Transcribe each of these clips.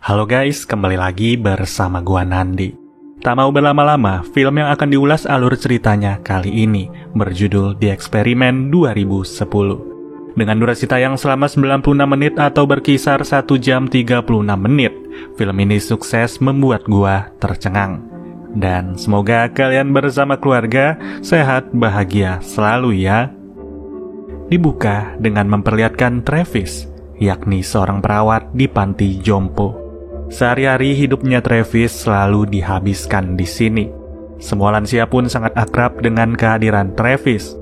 Halo guys, kembali lagi bersama gua Nandi. Tak mau berlama-lama, film yang akan diulas alur ceritanya kali ini berjudul The Experiment 2010. Dengan durasi tayang selama 96 menit atau berkisar 1 jam 36 menit, film ini sukses membuat gua tercengang. Dan semoga kalian bersama keluarga sehat bahagia selalu ya. Dibuka dengan memperlihatkan Travis, yakni seorang perawat di panti jompo. Sehari-hari hidupnya Travis selalu dihabiskan di sini. Semua lansia pun sangat akrab dengan kehadiran Travis.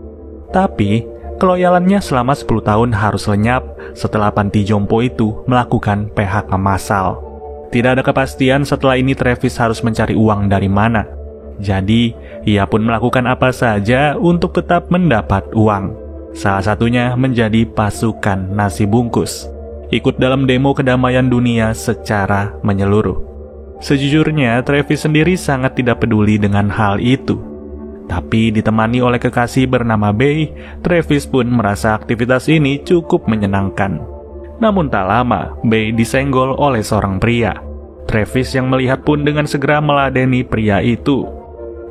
Tapi, keloyalannya selama 10 tahun harus lenyap setelah panti jompo itu melakukan PHK massal. Tidak ada kepastian setelah ini Travis harus mencari uang dari mana. Jadi, ia pun melakukan apa saja untuk tetap mendapat uang. Salah satunya menjadi pasukan nasi bungkus. Ikut dalam demo kedamaian dunia secara menyeluruh. Sejujurnya, Travis sendiri sangat tidak peduli dengan hal itu. Tapi ditemani oleh kekasih bernama Bay, Travis pun merasa aktivitas ini cukup menyenangkan. Namun tak lama, Bay disenggol oleh seorang pria. Travis yang melihat pun dengan segera meladeni pria itu.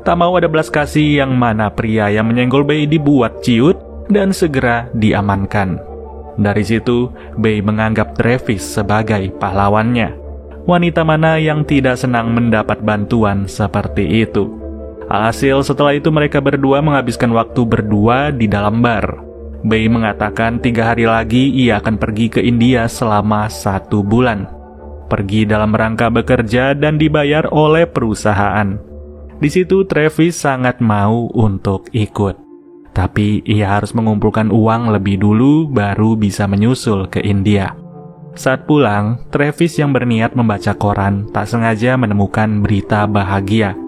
Tak mau ada belas kasih yang mana pria yang menyenggol Bay dibuat ciut dan segera diamankan. Dari situ, Bay menganggap Travis sebagai pahlawannya. Wanita mana yang tidak senang mendapat bantuan seperti itu? Alhasil setelah itu mereka berdua menghabiskan waktu berdua di dalam bar. Bay mengatakan 3 hari lagi ia akan pergi ke India selama 1 bulan. Pergi dalam rangka bekerja dan dibayar oleh perusahaan. Di situ Travis sangat mau untuk ikut. Tapi ia harus mengumpulkan uang lebih dulu baru bisa menyusul ke India. Saat pulang, Travis yang berniat membaca koran tak sengaja menemukan berita bahagia.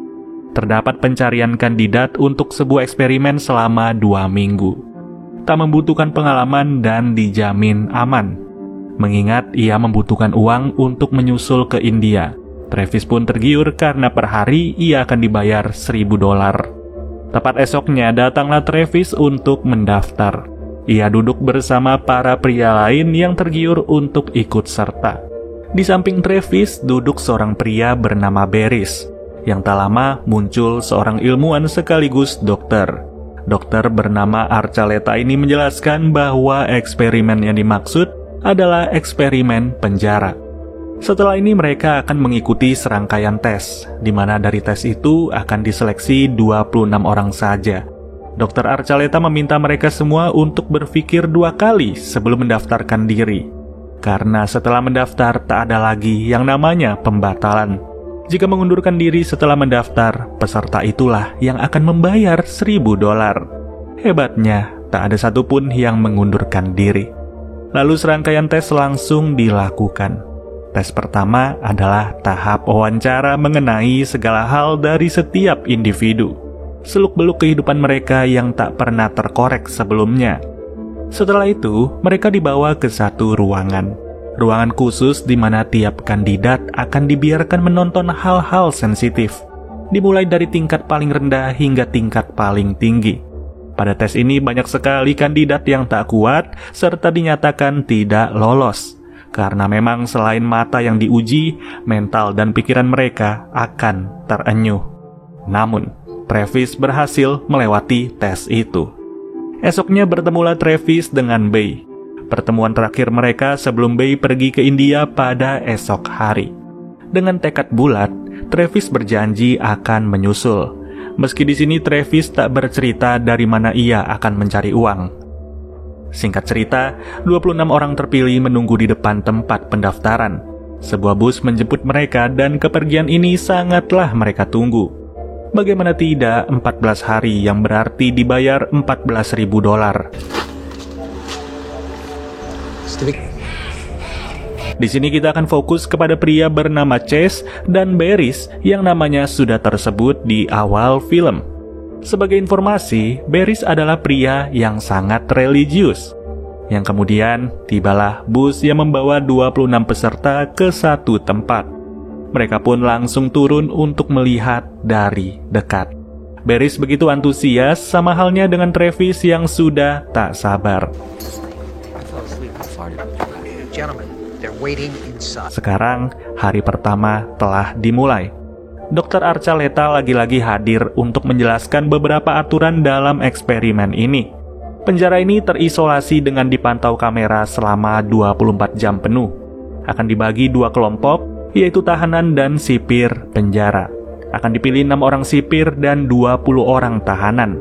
Terdapat pencarian kandidat untuk sebuah eksperimen selama 2 minggu. Tak membutuhkan pengalaman dan dijamin aman. Mengingat ia membutuhkan uang untuk menyusul ke India, Travis pun tergiur karena per hari ia akan dibayar $1.000. Tepat esoknya datanglah Travis untuk mendaftar. Ia duduk bersama para pria lain yang tergiur untuk ikut serta. Di samping Travis duduk seorang pria bernama Beris. Yang tak lama muncul seorang ilmuwan sekaligus dokter. Dokter bernama Archuleta ini menjelaskan bahwa eksperimen yang dimaksud adalah eksperimen penjara. Setelah ini mereka akan mengikuti serangkaian tes, di mana dari tes itu akan diseleksi 26 orang saja. Dr. Archuleta meminta mereka semua untuk berpikir 2 kali sebelum mendaftarkan diri. Karena setelah mendaftar tak ada lagi yang namanya pembatalan. Jika mengundurkan diri setelah mendaftar, peserta itulah yang akan membayar $1.000. Hebatnya, tak ada satupun yang mengundurkan diri. Lalu serangkaian tes langsung dilakukan. Tes pertama adalah tahap wawancara mengenai segala hal dari setiap individu. Seluk-beluk kehidupan mereka yang tak pernah terkorek sebelumnya. Setelah itu, mereka dibawa ke satu ruangan. Ruangan khusus di mana tiap kandidat akan dibiarkan menonton hal-hal sensitif. Dimulai dari tingkat paling rendah hingga tingkat paling tinggi. Pada tes ini banyak sekali kandidat yang tak kuat serta dinyatakan tidak lolos. Karena memang selain mata yang diuji, mental dan pikiran mereka akan terenyuh. Namun, Travis berhasil melewati tes itu. Esoknya bertemulah Travis dengan Bay. Pertemuan terakhir mereka sebelum Bay pergi ke India pada esok hari. Dengan tekad bulat, Travis berjanji akan menyusul. Meski di sini Travis tak bercerita dari mana ia akan mencari uang. Singkat cerita, 26 orang terpilih menunggu di depan tempat pendaftaran. Sebuah bus menjemput mereka dan kepergian ini sangatlah mereka tunggu. Bagaimana tidak, 14 hari yang berarti dibayar $14.000. Di sini kita akan fokus kepada pria bernama Chase dan Beris yang namanya sudah tersebut di awal film. Sebagai informasi, Beris adalah pria yang sangat religius. Yang kemudian, tibalah bus yang membawa 26 peserta ke satu tempat. Mereka pun langsung turun untuk melihat dari dekat. Beris begitu antusias sama halnya dengan Travis yang sudah tak sabar. Gentlemen, there Sekarang, hari pertama telah dimulai. Dr. Archuleta lagi-lagi hadir untuk menjelaskan beberapa aturan dalam eksperimen ini. Penjara ini terisolasi dengan dipantau kamera selama 24 jam penuh. Akan dibagi 2 kelompok, yaitu tahanan dan sipir penjara. Akan dipilih 6 orang sipir dan 20 orang tahanan.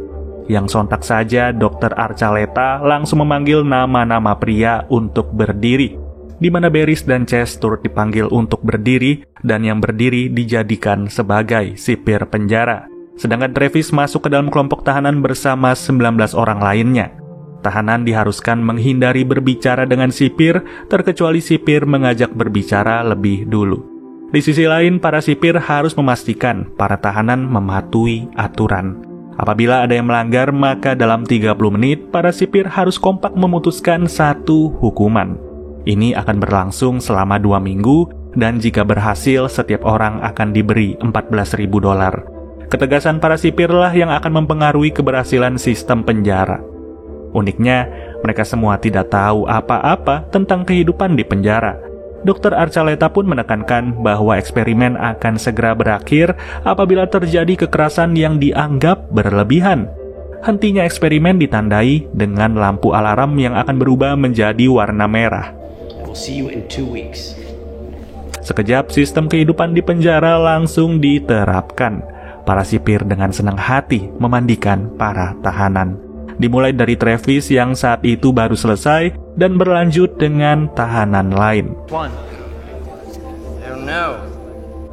Yang sontak saja Dr. Archuleta langsung memanggil nama-nama pria untuk berdiri, di mana Beris dan Chess turut dipanggil untuk berdiri, dan yang berdiri dijadikan sebagai sipir penjara. Sedangkan Travis masuk ke dalam kelompok tahanan bersama 19 orang lainnya. Tahanan diharuskan menghindari berbicara dengan sipir, terkecuali sipir mengajak berbicara lebih dulu. Di sisi lain, para sipir harus memastikan para tahanan mematuhi aturan. Apabila ada yang melanggar, maka dalam 30 menit, para sipir harus kompak memutuskan satu hukuman. Ini akan berlangsung selama 2 minggu, dan jika berhasil, setiap orang akan diberi $14.000. Ketegasan para sipirlah yang akan mempengaruhi keberhasilan sistem penjara. Uniknya, mereka semua tidak tahu apa-apa tentang kehidupan di penjara. Dr. Archuleta pun menekankan bahwa eksperimen akan segera berakhir apabila terjadi kekerasan yang dianggap berlebihan. Hentinya eksperimen ditandai dengan lampu alarm yang akan berubah menjadi warna merah. Sekejap, sistem kehidupan di penjara langsung diterapkan. Para sipir dengan senang hati memandikan para tahanan. Dimulai dari Travis yang saat itu baru selesai dan berlanjut dengan tahanan lain.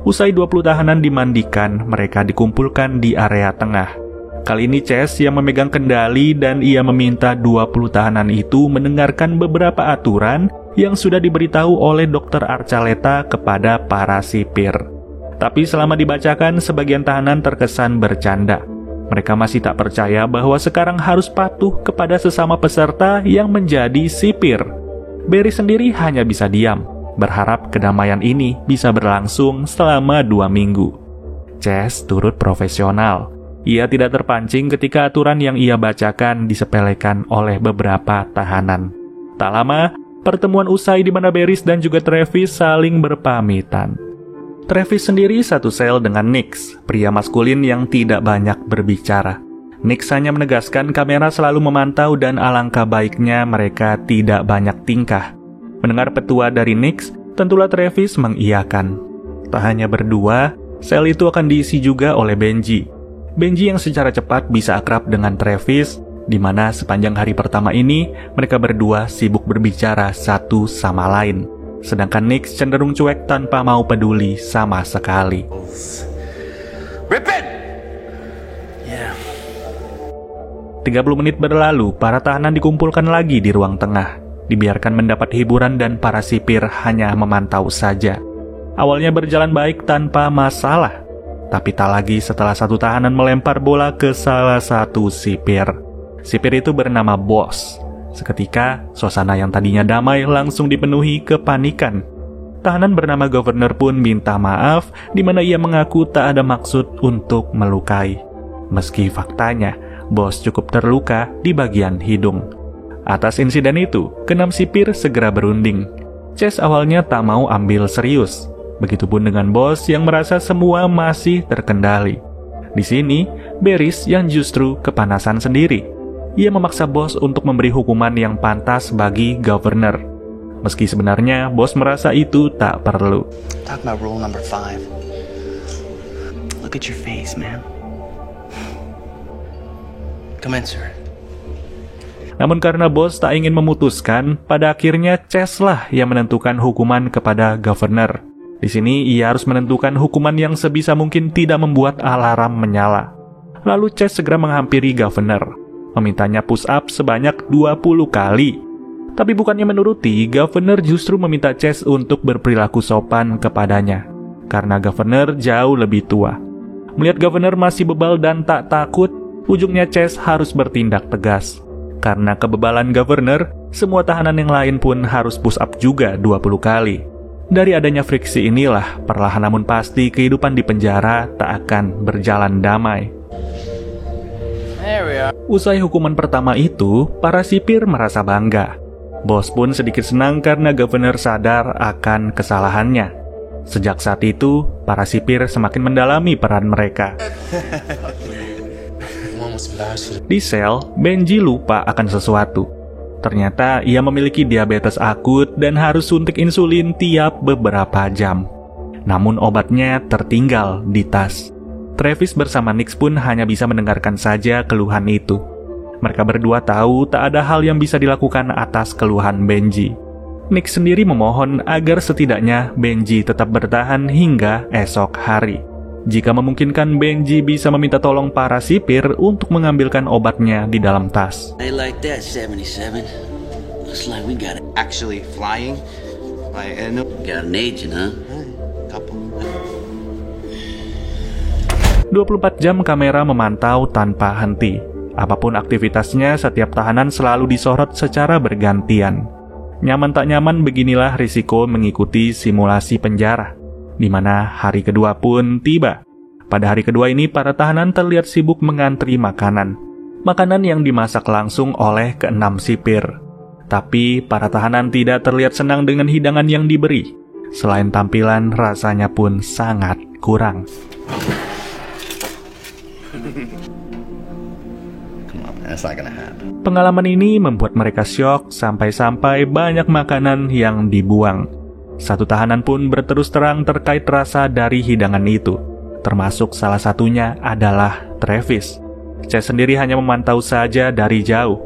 Usai 20 tahanan dimandikan, mereka dikumpulkan di area tengah. Kali ini Chess yang memegang kendali dan ia meminta 20 tahanan itu mendengarkan beberapa aturan yang sudah diberitahu oleh Dr. Archuleta kepada para sipir. Tapi selama dibacakan, sebagian tahanan terkesan bercanda. Mereka masih tak percaya bahwa sekarang harus patuh kepada sesama peserta yang menjadi sipir. Barry sendiri hanya bisa diam, berharap kedamaian ini bisa berlangsung selama 2 minggu. Chess turut profesional. Ia tidak terpancing ketika aturan yang ia bacakan disepelekan oleh beberapa tahanan. Tak lama, pertemuan usai di mana Beris dan juga Travis saling berpamitan. Travis sendiri satu sel dengan Nix, pria maskulin yang tidak banyak berbicara. Nix hanya menegaskan kamera selalu memantau dan alangkah baiknya mereka tidak banyak tingkah. Mendengar petua dari Nix, tentulah Travis mengiyakan. Tak hanya berdua, sel itu akan diisi juga oleh Benji. Benji yang secara cepat bisa akrab dengan Travis, di mana sepanjang hari pertama ini mereka berdua sibuk berbicara satu sama lain. Sedangkan Nix cenderung cuek tanpa mau peduli sama sekali. Rip it! Yeah. 30 menit berlalu, para tahanan dikumpulkan lagi di ruang tengah. Dibiarkan mendapat hiburan dan para sipir hanya memantau saja. Awalnya berjalan baik tanpa masalah. Tapi tak lagi setelah satu tahanan melempar bola ke salah satu sipir. Sipir itu bernama Boss. Seketika, suasana yang tadinya damai langsung dipenuhi kepanikan. Tahanan bernama Governor pun minta maaf, di mana ia mengaku tak ada maksud untuk melukai. Meski faktanya, Boss cukup terluka di bagian hidung. Atas insiden itu, keenam sipir segera berunding. Chess awalnya tak mau ambil serius. Begitupun dengan Boss yang merasa semua masih terkendali. Di sini, Beris yang justru kepanasan sendiri. Ia memaksa Boss untuk memberi hukuman yang pantas bagi Governor. Meski sebenarnya Boss merasa itu tak perlu. Talk about rule number 5. Look at your face, man. Come in, sir. Namun karena Boss tak ingin memutuskan, pada akhirnya Chess lah yang menentukan hukuman kepada Governor. Di sini ia harus menentukan hukuman yang sebisa mungkin tidak membuat alarm menyala. Lalu Chess segera menghampiri Governor, memintanya push up sebanyak 20 kali. Tapi bukannya menuruti, Governor justru meminta Chess untuk berperilaku sopan kepadanya, karena Governor jauh lebih tua. Melihat Governor masih bebal dan tak takut, ujungnya Chess harus bertindak tegas. Karena kebebalan Governor, semua tahanan yang lain pun harus push up juga 20 kali. Dari adanya friksi inilah, perlahan namun pasti kehidupan di penjara tak akan berjalan damai. Usai hukuman pertama itu, para sipir merasa bangga. Bos pun sedikit senang karena Governor sadar akan kesalahannya. Sejak saat itu, para sipir semakin mendalami peran mereka. Di sel, Benji lupa akan sesuatu. Ternyata ia memiliki diabetes akut dan harus suntik insulin tiap beberapa jam. Namun obatnya tertinggal di tas. Travis bersama Nix pun hanya bisa mendengarkan saja keluhan itu. Mereka berdua tahu tak ada hal yang bisa dilakukan atas keluhan Benji. Nix sendiri memohon agar setidaknya Benji tetap bertahan hingga esok hari. Jika memungkinkan, Benji bisa meminta tolong para sipir untuk mengambilkan obatnya di dalam tas. They like that 77. Looks like we got it. Actually flying? Got an agent, huh? Couple. 24 jam kamera memantau tanpa henti. Apapun aktivitasnya, setiap tahanan selalu disorot secara bergantian. Nyaman tak nyaman, beginilah risiko mengikuti simulasi penjara, di mana hari kedua pun tiba. Pada hari kedua ini, para tahanan terlihat sibuk mengantri makanan. Makanan yang dimasak langsung oleh ke-6 sipir. Tapi, para tahanan tidak terlihat senang dengan hidangan yang diberi. Selain tampilan, rasanya pun sangat kurang. That's not gonna happen. Pengalaman ini membuat mereka syok sampai-sampai banyak makanan yang dibuang. Satu tahanan pun berterus terang terkait rasa dari hidangan itu. Termasuk salah satunya adalah Travis. Chase sendiri hanya memantau saja dari jauh.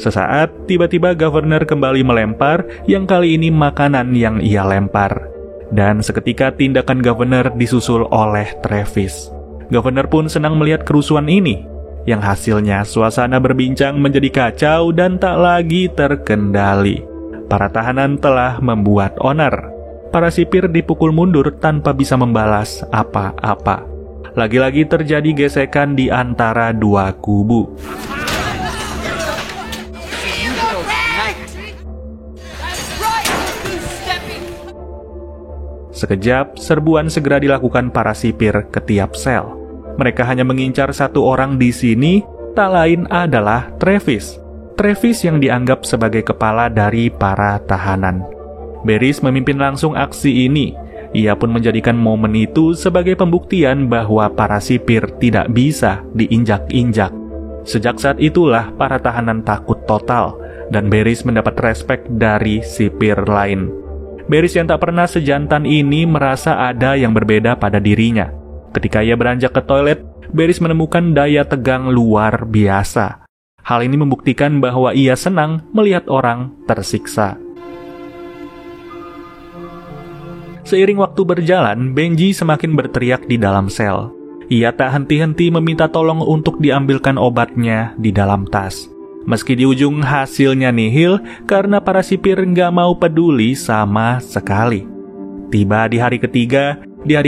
Sesaat, tiba-tiba Governor kembali melempar, yang kali ini makanan yang ia lempar. Dan seketika tindakan Governor disusul oleh Travis. Governor pun senang melihat kerusuhan ini, yang hasilnya suasana berbincang menjadi kacau dan tak lagi terkendali. Para tahanan telah membuat onar. Para sipir dipukul mundur tanpa bisa membalas apa-apa. Lagi-lagi terjadi gesekan di antara dua kubu. Sekejap, serbuan segera dilakukan para sipir ke tiap sel. Mereka hanya mengincar satu orang di sini, tak lain adalah Travis. Travis yang dianggap sebagai kepala dari para tahanan. Barris memimpin langsung aksi ini. Ia pun menjadikan momen itu sebagai pembuktian bahwa para sipir tidak bisa diinjak-injak. Sejak saat itulah para tahanan takut total, dan Barris mendapat respek dari sipir lain. Barris yang tak pernah sejantan ini merasa ada yang berbeda pada dirinya. Ketika ia beranjak ke toilet, Barris menemukan daya tegang luar biasa. Hal ini membuktikan bahwa ia senang melihat orang tersiksa. Seiring waktu berjalan, Benji semakin berteriak di dalam sel. Ia tak henti-henti meminta tolong untuk diambilkan obatnya di dalam tas. Meski di ujung hasilnya nihil karena para sipir nggak mau peduli sama sekali. Tiba di hari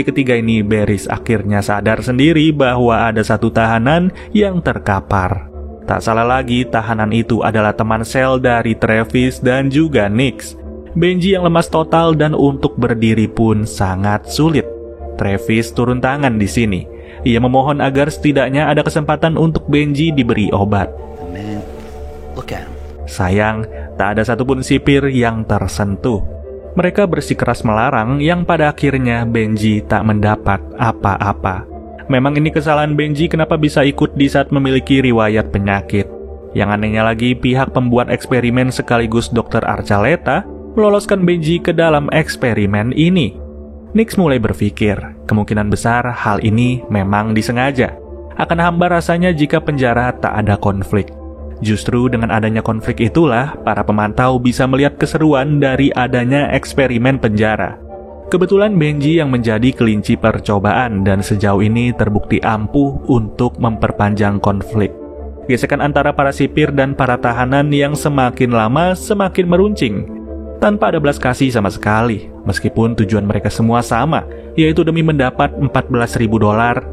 ketiga ini Barris akhirnya sadar sendiri bahwa ada satu tahanan yang terkapar. Tak salah lagi, tahanan itu adalah teman sel dari Travis dan juga Nix. Benji yang lemas total dan untuk berdiri pun sangat sulit. Travis turun tangan di sini. Ia memohon agar setidaknya ada kesempatan untuk Benji diberi obat. Man, look at him. Sayang, tak ada satupun sipir yang tersentuh. Mereka bersikeras melarang, yang pada akhirnya Benji tak mendapat apa-apa. Memang ini kesalahan Benji kenapa bisa ikut di saat memiliki riwayat penyakit. Yang anehnya lagi, pihak pembuat eksperimen sekaligus Dr. Archuleta meloloskan Benji ke dalam eksperimen ini. Nix mulai berpikir, kemungkinan besar hal ini memang disengaja. Akan hambar rasanya jika penjara tak ada konflik. Justru dengan adanya konflik itulah para pemantau bisa melihat keseruan dari adanya eksperimen penjara. Kebetulan Benji yang menjadi kelinci percobaan dan sejauh ini terbukti ampuh untuk memperpanjang konflik. Gesekan antara para sipir dan para tahanan yang semakin lama semakin meruncing. Tanpa ada belas kasih sama sekali, meskipun tujuan mereka semua sama, yaitu demi mendapat $14.000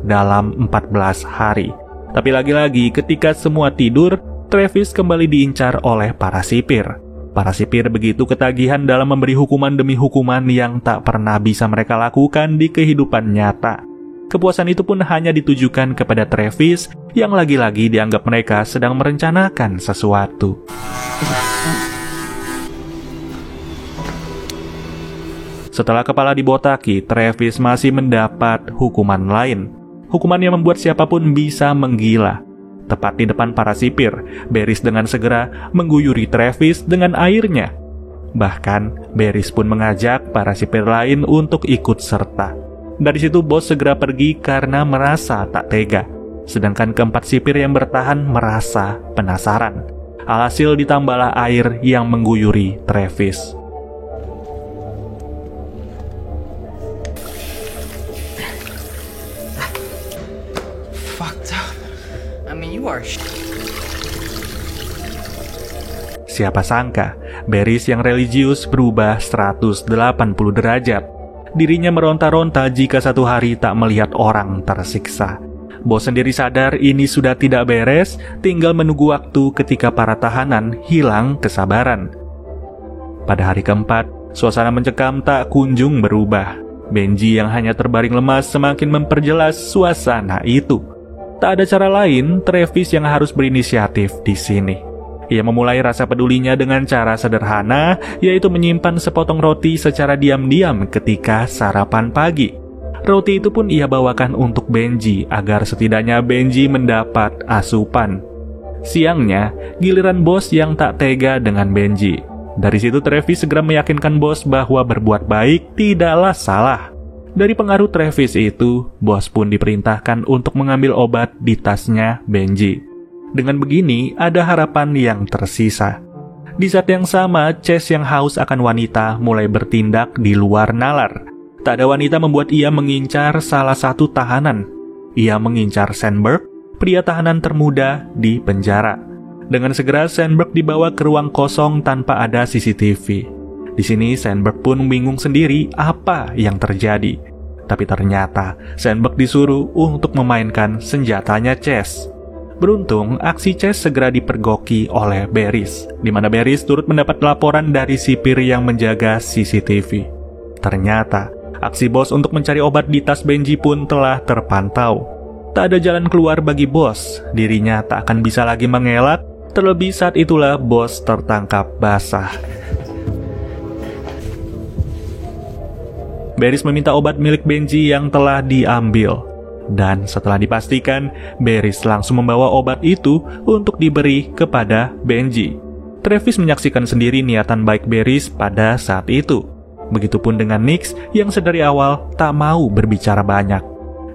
dalam 14 hari. Tapi lagi-lagi ketika semua tidur, Travis kembali diincar oleh para sipir. Para sipir begitu ketagihan dalam memberi hukuman demi hukuman yang tak pernah bisa mereka lakukan di kehidupan nyata. Kepuasan itu pun hanya ditujukan kepada Travis yang lagi-lagi dianggap mereka sedang merencanakan sesuatu. Setelah kepala dibotaki, Travis masih mendapat hukuman lain. Hukuman yang membuat siapapun bisa menggila. Tepat di depan para sipir, Barris dengan segera mengguyuri Travis dengan airnya. Bahkan, Barris pun mengajak para sipir lain untuk ikut serta. Dari situ bos segera pergi karena merasa tak tega. Sedangkan keempat sipir yang bertahan merasa penasaran. Alhasil ditambahlah air yang mengguyuri Travis. Fucked up. I mean, you are Siapa sangka, Barris yang religius berubah 180 derajat. Dirinya meronta-ronta jika satu hari tak melihat orang tersiksa. Bos sendiri sadar ini sudah tidak beres, tinggal menunggu waktu ketika para tahanan hilang kesabaran. Pada hari keempat, suasana mencekam tak kunjung berubah. Benji yang hanya terbaring lemas semakin memperjelas suasana itu. Tak ada cara lain, Travis yang harus berinisiatif di sini. Ia memulai rasa pedulinya dengan cara sederhana, yaitu menyimpan sepotong roti secara diam-diam ketika sarapan pagi. Roti itu pun ia bawakan untuk Benji agar setidaknya Benji mendapat asupan. Siangnya, giliran bos yang tak tega dengan Benji. Dari situ Travis segera meyakinkan bos bahwa berbuat baik tidaklah salah. Dari pengaruh Travis itu, bos pun diperintahkan untuk mengambil obat di tasnya Benji. Dengan begini, ada harapan yang tersisa. Di saat yang sama, Chase yang haus akan wanita mulai bertindak di luar nalar. Tak ada wanita membuat ia mengincar salah satu tahanan. Ia mengincar Sandberg, pria tahanan termuda di penjara. Dengan segera Sandberg dibawa ke ruang kosong tanpa ada CCTV. Di sini Sandberg pun bingung sendiri apa yang terjadi. Tapi ternyata Sandberg disuruh untuk memainkan senjatanya Chase. Beruntung, aksi Chase segera dipergoki oleh Barris, di mana Barris turut mendapat laporan dari sipir yang menjaga CCTV. Ternyata, aksi bos untuk mencari obat di tas Benji pun telah terpantau. Tak ada jalan keluar bagi bos, dirinya tak akan bisa lagi mengelak, terlebih saat itulah bos tertangkap basah. Barris meminta obat milik Benji yang telah diambil. Dan setelah dipastikan, Barris langsung membawa obat itu untuk diberi kepada Benji. Travis menyaksikan sendiri niatan baik Barris pada saat itu. Begitupun dengan Nix yang sedari awal tak mau berbicara banyak.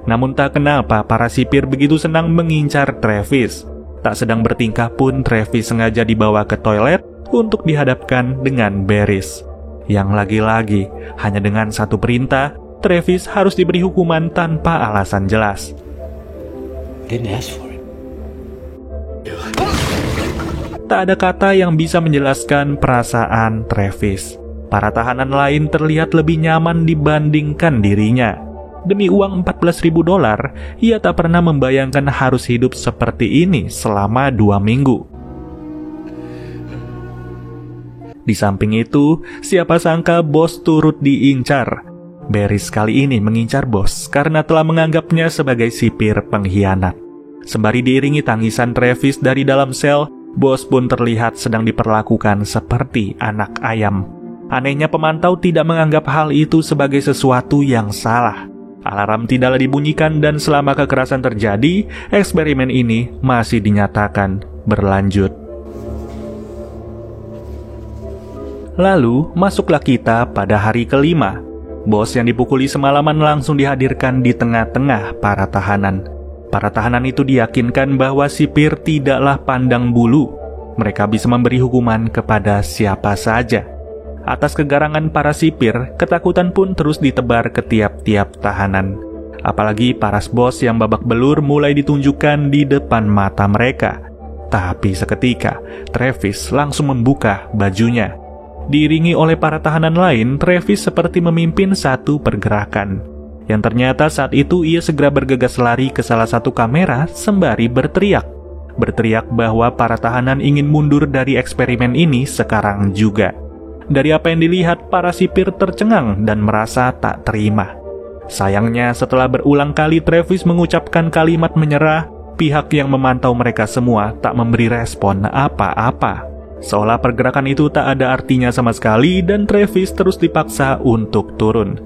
Namun tak kenapa para sipir begitu senang mengincar Travis. Tak sedang bertingkah pun Travis sengaja dibawa ke toilet untuk dihadapkan dengan Barris. Yang lagi-lagi, hanya dengan satu perintah, Travis harus diberi hukuman tanpa alasan jelas. Didn't ask for it. Tak ada kata yang bisa menjelaskan perasaan Travis. Para tahanan lain terlihat lebih nyaman dibandingkan dirinya. Demi uang $14.000, ia tak pernah membayangkan harus hidup seperti ini selama 2 minggu. Di samping itu, siapa sangka bos turut diincar. Barris kali ini mengincar bos karena telah menganggapnya sebagai sipir pengkhianat. Sembari diiringi tangisan Travis dari dalam sel, bos pun terlihat sedang diperlakukan seperti anak ayam. Anehnya pemantau tidak menganggap hal itu sebagai sesuatu yang salah. Alarm tidaklah dibunyikan dan selama kekerasan terjadi, eksperimen ini masih dinyatakan berlanjut. Lalu, masuklah kita pada hari kelima. Bos yang dipukuli semalaman langsung dihadirkan di tengah-tengah para tahanan. Para tahanan itu diyakinkan bahwa sipir tidaklah pandang bulu. Mereka bisa memberi hukuman kepada siapa saja. Atas kegarangan para sipir, ketakutan pun terus ditebar ke tiap-tiap tahanan. Apalagi paras bos yang babak belur mulai ditunjukkan di depan mata mereka. Tapi seketika, Travis langsung membuka bajunya. Diiringi oleh para tahanan lain, Travis seperti memimpin satu pergerakan. Yang ternyata saat itu ia segera bergegas lari ke salah satu kamera sembari berteriak. Berteriak bahwa para tahanan ingin mundur dari eksperimen ini sekarang juga. Dari apa yang dilihat, para sipir tercengang dan merasa tak terima. Sayangnya setelah berulang kali Travis mengucapkan kalimat menyerah, pihak yang memantau mereka semua tak memberi respon apa-apa. Seolah pergerakan itu tak ada artinya sama sekali dan Travis terus dipaksa untuk turun.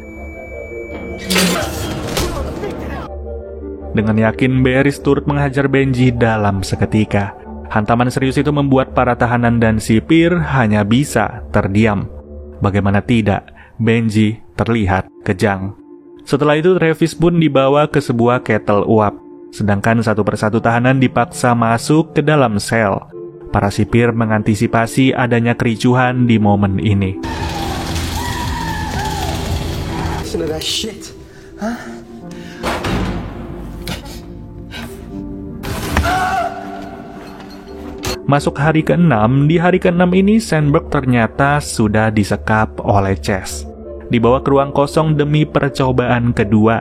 Dengan yakin, Barris turut menghajar Benji dalam seketika. Hantaman serius itu membuat para tahanan dan sipir hanya bisa terdiam. Bagaimana tidak, Benji terlihat kejang. Setelah itu Travis pun dibawa ke sebuah kettle uap, sedangkan satu persatu tahanan dipaksa masuk ke dalam sel. Para sipir mengantisipasi adanya kericuhan di momen ini. Listen to that shit, huh? Masuk hari ke-6, di hari ke-6 ini Sandberg ternyata sudah disekap oleh Chess. Dibawa ke ruang kosong demi percobaan kedua.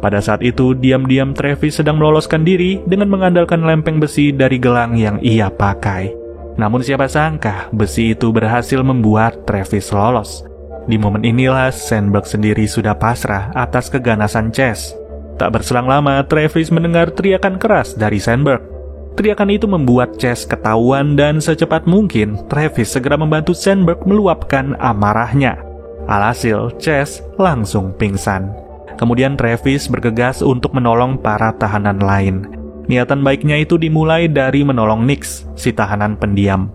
Pada saat itu, diam-diam Travis sedang meloloskan diri dengan mengandalkan lempeng besi dari gelang yang ia pakai. Namun siapa sangka, besi itu berhasil membuat Travis lolos. Di momen inilah Sandberg sendiri sudah pasrah atas keganasan Chess. Tak berselang lama, Travis mendengar teriakan keras dari Sandberg. Teriakan itu membuat Chess ketahuan dan secepat mungkin Travis segera membantu Sandberg meluapkan amarahnya. Alhasil, Chess langsung pingsan. Kemudian Travis bergegas untuk menolong para tahanan lain. Niatan baiknya itu dimulai dari menolong Nix, si tahanan pendiam.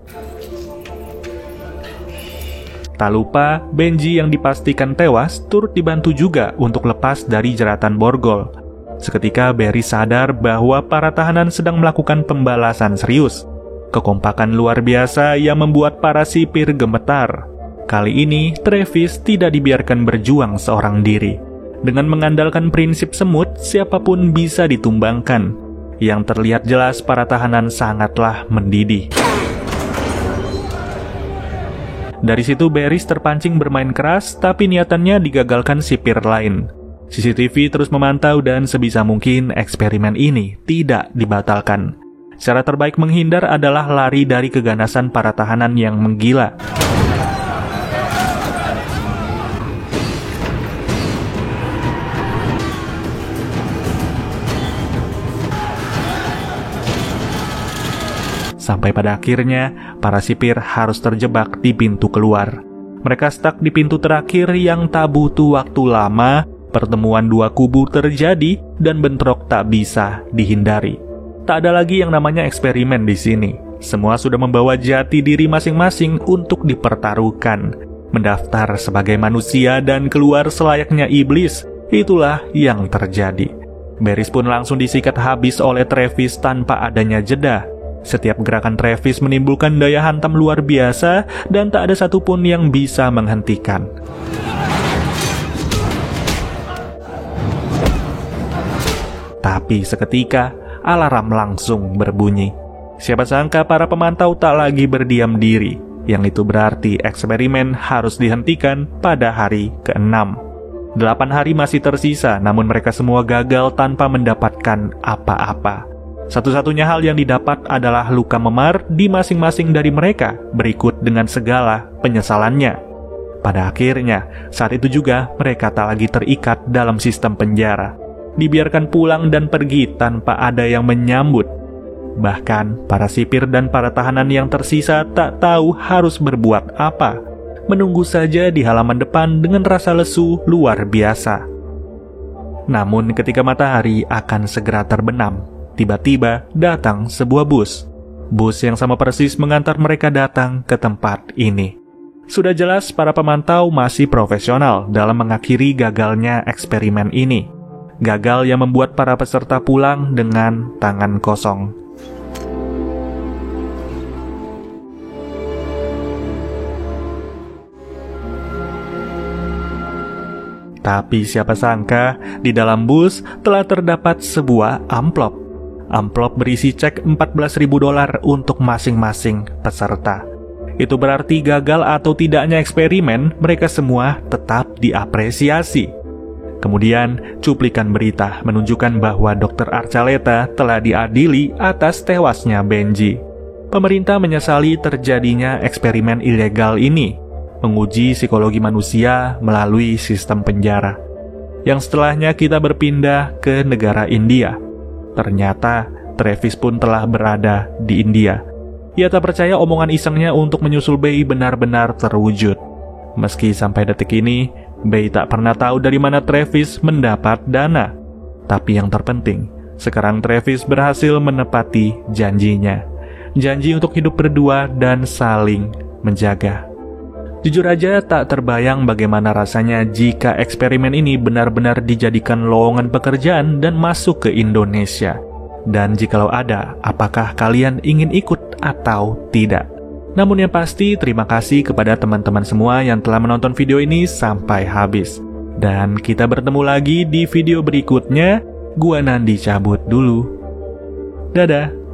Tak lupa, Benji yang dipastikan tewas turut dibantu juga untuk lepas dari jeratan borgol. Seketika Barris sadar bahwa para tahanan sedang melakukan pembalasan serius. Kekompakan luar biasa yang membuat para sipir gemetar. Kali ini, Travis tidak dibiarkan berjuang seorang diri. Dengan mengandalkan prinsip semut, siapapun bisa ditumbangkan. Yang terlihat jelas para tahanan sangatlah mendidih. Dari situ Barris terpancing bermain keras, tapi niatannya digagalkan sipir lain. CCTV terus memantau dan sebisa mungkin eksperimen ini tidak dibatalkan. Cara terbaik menghindar adalah lari dari keganasan para tahanan yang menggila. Sampai pada akhirnya, para sipir harus terjebak di pintu keluar. Mereka stuck di pintu terakhir yang tak butuh waktu lama, pertemuan dua kubu terjadi, dan bentrok tak bisa dihindari. Tak ada lagi yang namanya eksperimen di sini. Semua sudah membawa jati diri masing-masing untuk dipertaruhkan. Mendaftar sebagai manusia dan keluar selayaknya iblis, itulah yang terjadi. Barris pun langsung disikat habis oleh Travis tanpa adanya jeda. Setiap gerakan Travis menimbulkan daya hantam luar biasa dan tak ada satupun yang bisa menghentikan. Tapi seketika, alarm langsung berbunyi. Siapa sangka para pemantau tak lagi berdiam diri. Yang itu berarti eksperimen harus dihentikan pada hari ke-6. 8 hari masih tersisa, namun mereka semua gagal tanpa mendapatkan apa-apa. Satu-satunya hal yang didapat adalah luka memar di masing-masing dari mereka, berikut dengan segala penyesalannya. Pada akhirnya, saat itu juga mereka tak lagi terikat dalam sistem penjara. Dibiarkan pulang dan pergi tanpa ada yang menyambut. Bahkan, para sipir dan para tahanan yang tersisa tak tahu harus berbuat apa. Menunggu saja di halaman depan dengan rasa lesu luar biasa. Namun ketika matahari akan segera terbenam, tiba-tiba datang sebuah bus. Bus yang sama persis mengantar mereka datang ke tempat ini. Sudah jelas para pemantau masih profesional dalam mengakhiri gagalnya eksperimen ini. Gagal yang membuat para peserta pulang dengan tangan kosong. Tapi siapa sangka, di dalam bus telah terdapat sebuah amplop. Amplop berisi cek $14.000 untuk masing-masing peserta. Itu berarti gagal atau tidaknya eksperimen, mereka semua tetap diapresiasi. Kemudian, cuplikan berita menunjukkan bahwa Dr. Archuleta telah diadili atas tewasnya Benji. Pemerintah menyesali terjadinya eksperimen ilegal ini, menguji psikologi manusia melalui sistem penjara. Yang setelahnya kita berpindah ke negara India. Ternyata Travis pun telah berada di India. Ia tak percaya omongan isengnya untuk menyusul Bei benar-benar terwujud. Meski sampai detik ini, Bei tak pernah tahu dari mana Travis mendapat dana. Tapi yang terpenting, sekarang Travis berhasil menepati janjinya. Janji untuk hidup berdua dan saling menjaga. Jujur aja tak terbayang bagaimana rasanya jika eksperimen ini benar-benar dijadikan lowongan pekerjaan dan masuk ke Indonesia. Dan jikalau ada, apakah kalian ingin ikut atau tidak? Namun yang pasti, terima kasih kepada teman-teman semua yang telah menonton video ini sampai habis. Dan kita bertemu lagi di video berikutnya. Gua Nandi cabut dulu. Dadah.